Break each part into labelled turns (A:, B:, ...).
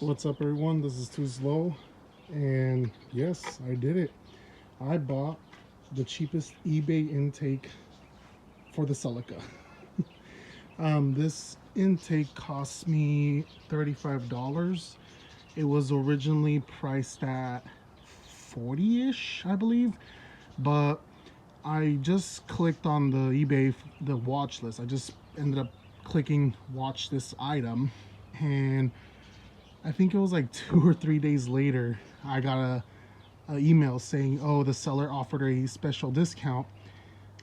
A: What's up, everyone? This is Too Slow, and yes, I did it. I bought the cheapest eBay intake for the Celica. This intake cost me $35. It was originally priced at 40-ish, I believe, but I just clicked on the eBay the watch list. I just ended up clicking watch this item, and I think it was like 2 or 3 days later, I got a email saying, oh, the seller offered a special discount,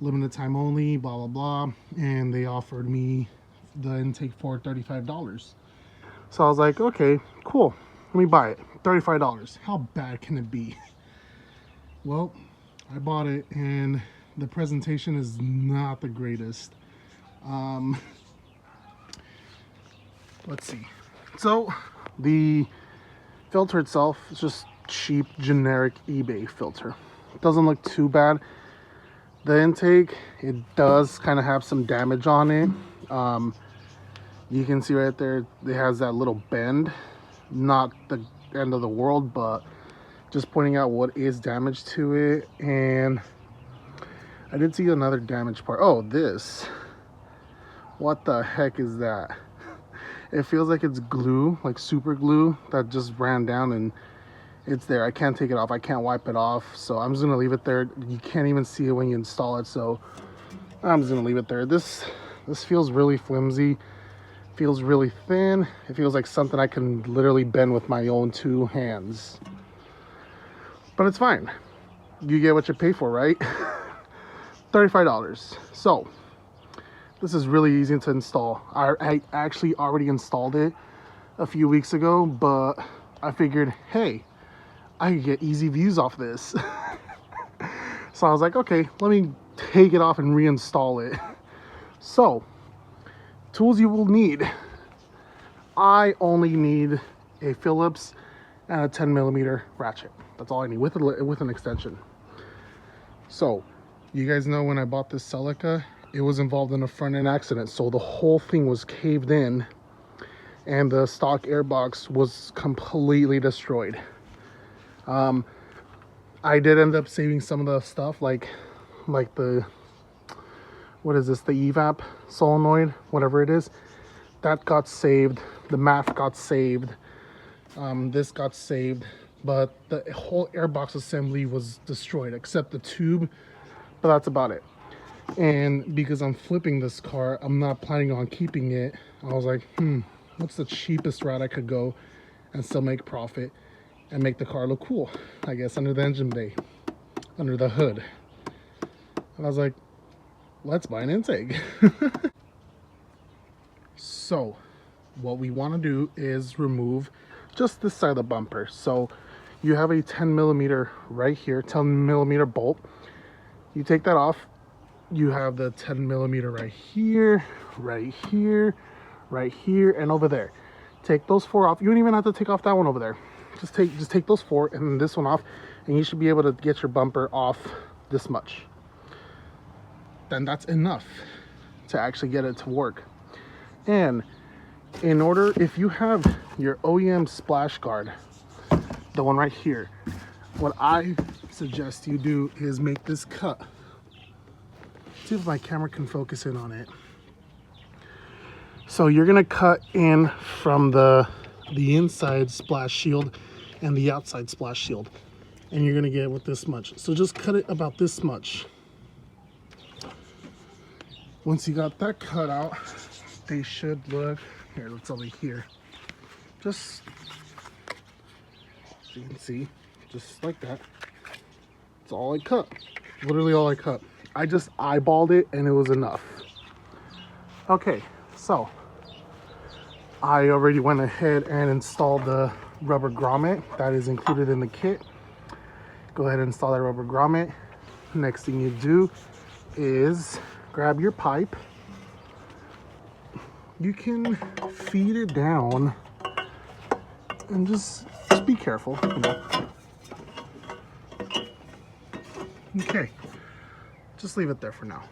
A: limited time only, blah, blah, blah. And they offered me the intake for $35. So I was like, okay, cool. Let me buy it. $35. How bad can it be? Well, I bought it and the presentation is not the greatest. Let's see. So the filter itself is just cheap generic eBay filter. It doesn't look too bad. The intake, it does kind of have some damage on it. You can see right there it has that little bend. Not the end of the world, but just pointing out what is damage to it. And I did see another damage part. Oh, this, what the heck is that? It feels like it's glue, like super glue that just ran down, and it's there. I can't take it off. I can't wipe it off. So I'm just gonna leave it there. You can't even see it when you install it. So I'm just gonna leave it there. This feels really flimsy. Feels really thin. It feels like something I can literally bend with my own two hands. But it's fine. You get what you pay for, right? $35. So this is really easy to install. I actually already installed it a few weeks ago, but I figured, hey, I could get easy views off this. So I was like, okay, let me take it off and reinstall it. So, tools you will need. I only need a Phillips and a 10mm ratchet. That's all I need with an extension. So, you guys know when I bought this Celica, it was involved in a front end accident, so the whole thing was caved in and the stock airbox was completely destroyed. I did end up saving some of the stuff, like the, what is this, the evap solenoid, whatever it is, that got saved. The mat got saved. This got saved, but the whole airbox assembly was destroyed except the tube, but that's about it. And because I'm flipping this car, I'm not planning on keeping it. I was like, what's the cheapest route I could go and still make profit and make the car look cool? I guess under the engine bay, under the hood. And I was like, let's buy an intake. So what we want to do is remove just this side of the bumper. So you have a 10mm right here, 10mm bolt. You take that off. You have the 10mm right here, right here, right here, and over there. Take those four off. You don't even have to take off that one over there. Just take those four and then this one off, and you should be able to get your bumper off this much. Then that's enough to actually get it to work. And in order, if you have your OEM splash guard, the one right here, what I suggest you do is make this cut. See if my camera can focus in on it. So you're gonna cut in from the inside splash shield and the outside splash shield, and you're gonna get with this much. So just cut it about this much. Once you got that cut out, they should look, here, let's over here. Just, so you can see, just like that. That's all I cut, literally all I cut. I just eyeballed it and it was enough. Okay, so I already went ahead and installed the rubber grommet that is included in the kit. Go ahead and install that rubber grommet. Next thing you do is grab your pipe. You can feed it down and just be careful, you know. Okay. Just leave it there for now.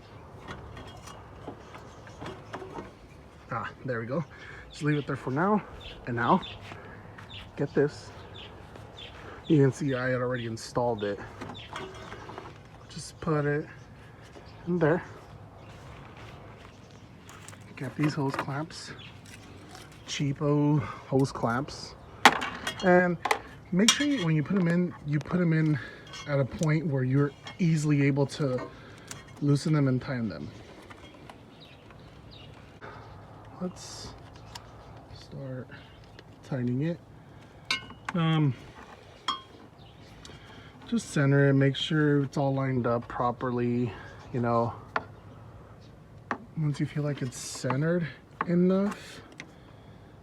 A: There we go. Just leave it there for now. And now get this. You can see I had already installed it. Just put it in there. Get these hose clamps, cheapo hose clamps, and make sure when you put them in at a point where you're easily able to loosen them and tighten them. Let's start tightening it. Just center it, make sure it's all lined up properly, you know. Once you feel like it's centered enough,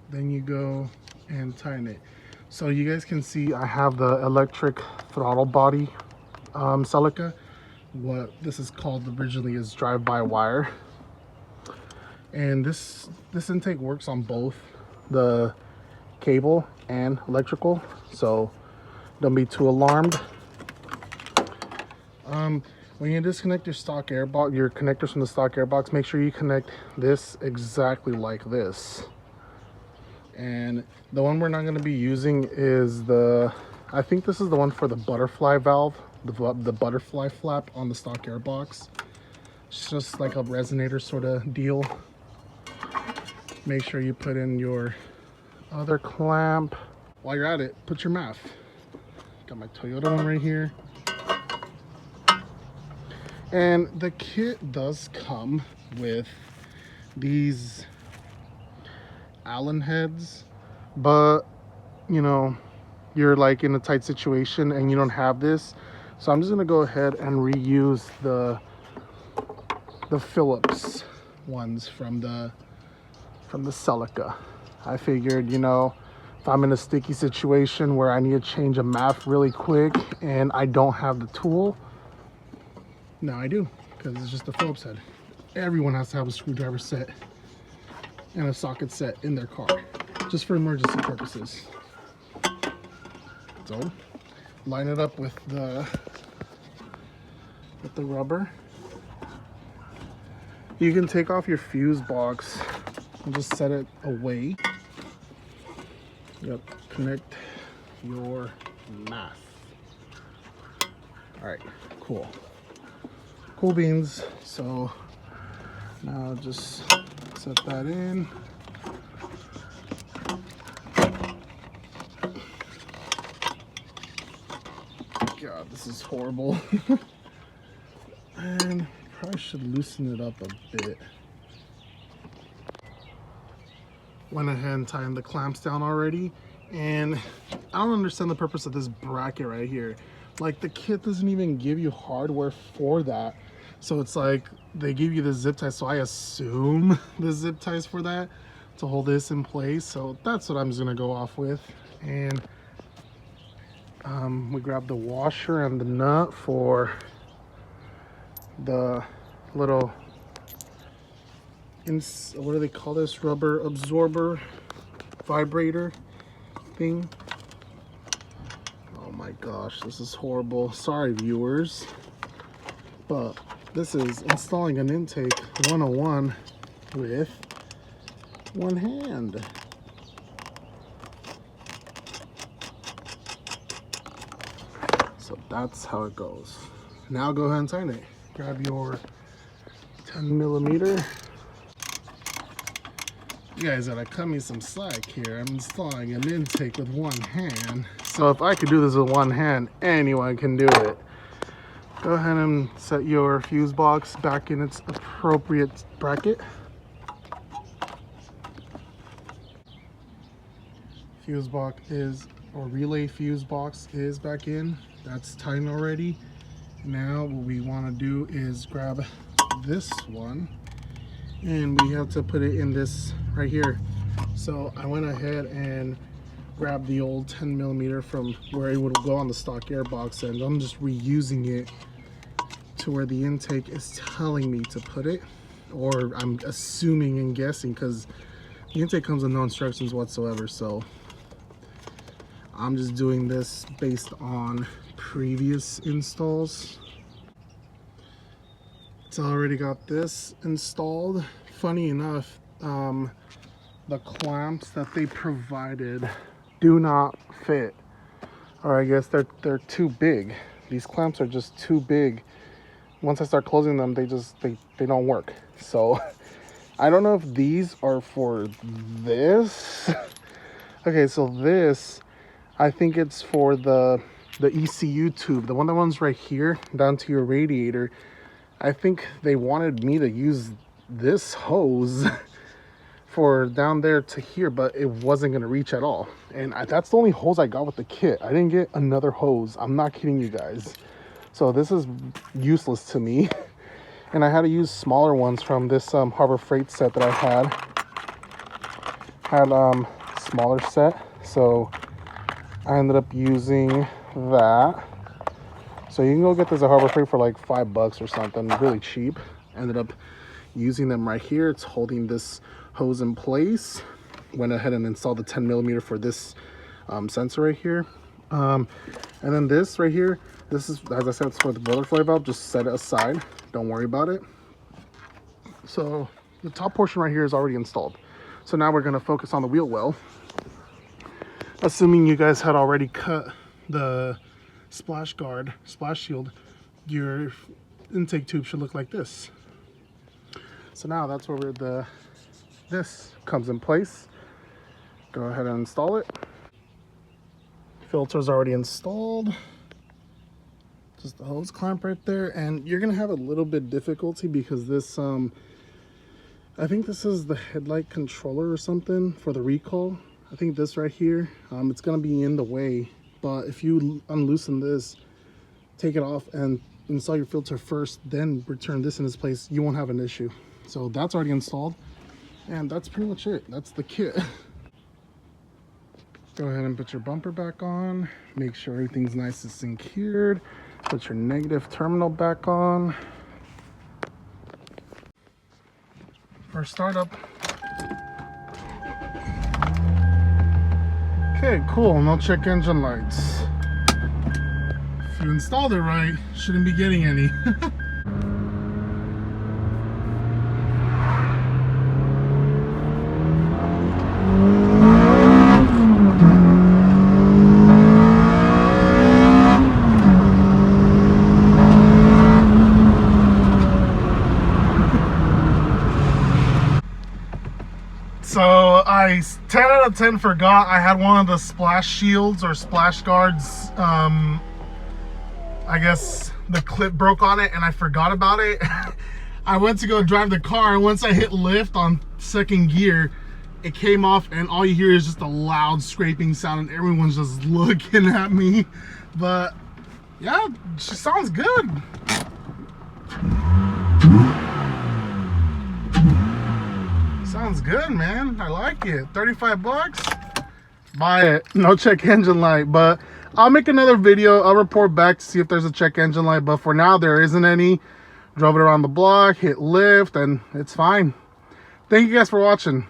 A: then you go and tighten it. So you guys can see I have the electric throttle body Celica. What this is called originally is drive-by-wire. And this intake works on both the cable and electrical, so don't be too alarmed. When you disconnect your stock airbox, your connectors from the stock airbox, make sure you connect this exactly like this. And the one we're not going to be using is I think this is the one for the butterfly valve, the butterfly flap on the stock airbox. It's just like a resonator sort of deal. Make sure you put in your other clamp. While you're at it, put your MAF. Got my Toyota one right here. And the kit does come with these Allen heads, but you know, you're like in a tight situation and you don't have this. So I'm just gonna go ahead and reuse the Phillips ones from the Celica. I figured, you know, if I'm in a sticky situation where I need to change a MAF really quick and I don't have the tool, now I do, because it's just a Phillips head. Everyone has to have a screwdriver set and a socket set in their car, just for emergency purposes. So, line it up with the rubber. You can take off your fuse box and just set it away. Yep, connect your MAF. All right, cool. Cool beans. So now just set that in. God, this is horrible. And probably should loosen it up a bit. Went ahead and tightened the clamps down already, and I don't understand the purpose of this bracket right here. Like, the kit doesn't even give you hardware for that. So it's like they give you the zip ties, so I assume the zip ties for that to hold this in place. So that's what I'm just gonna go off with. And we grabbed the washer and the nut for the little what do they call this, rubber absorber vibrator thing. Oh my gosh, this is horrible. Sorry viewers, but this is installing an intake 101 with one hand. So that's how it goes. Now go ahead and tighten it. Grab your 10mm. You guys gotta cut me some slack here. I'm installing an intake with one hand. So if I could do this with one hand, anyone can do it. Go ahead and set your fuse box back in its appropriate bracket. Fuse box is, or relay fuse box is back in. That's tightened already. Now what we want to do is grab this one, and we have to put it in this right here. So I went ahead and grabbed the old 10mm from where it would go on the stock airbox, and I'm just reusing it to where the intake is telling me to put it, or I'm assuming and guessing, because the intake comes with no instructions whatsoever. So I'm just doing this based on previous installs. It's already got this installed. Funny enough, the clamps that they provided do not fit, or I guess they're too big. These clamps are just too big. Once I start closing them, they don't work. So I don't know if these are for this. Okay, so this, I think it's for the ECU tube, the one that runs right here down to your radiator. I think they wanted me to use this hose for down there to here, but it wasn't gonna reach at all. And that's the only hose I got with the kit. I didn't get another hose. I'm not kidding you guys. So this is useless to me. And I had to use smaller ones from this Harbor Freight set that I had smaller set. So I ended up using that. So you can go get this at Harbor Freight for like $5 or something, really cheap. Ended up using them right here. It's holding this hose in place. Went ahead and installed the 10mm for this sensor right here. And then this right here, this is, as I said, it's for the boiler flow valve. Just set it aside, don't worry about it. So the top portion right here is already installed. So now we're going to focus on the wheel well. Assuming you guys had already cut the splash shield, your intake tube should look like this. So now that's where this comes in place. Go ahead and install it. Filter's already installed. Just the hose clamp right there, and you're gonna have a little bit difficulty because this I think this is the headlight controller or something for the recall. I think this right here, it's gonna be in the way, but if you unloosen this, take it off and install your filter first, then return this in its place, you won't have an issue. So that's already installed, and that's pretty much it. That's the kit. Go ahead and put your bumper back on, make sure everything's nice and secured. Put your negative terminal back on. For startup. Okay, cool, no check engine lights. If you installed it right, shouldn't be getting any. So I 10 out of 10 forgot I had one of the splash shields or splash guards. I guess the clip broke on it and I forgot about it. I went to go drive the car, and once I hit lift on second gear, it came off, and all you hear is just a loud scraping sound, and everyone's just looking at me. But yeah, she sounds good. Sounds good, man. I like it. 35 bucks. Buy it. No check engine light, but I'll make another video. I'll report back to see if there's a check engine light, but for now there isn't any. Drove it around the block, hit lift, and it's fine. Thank you guys for watching.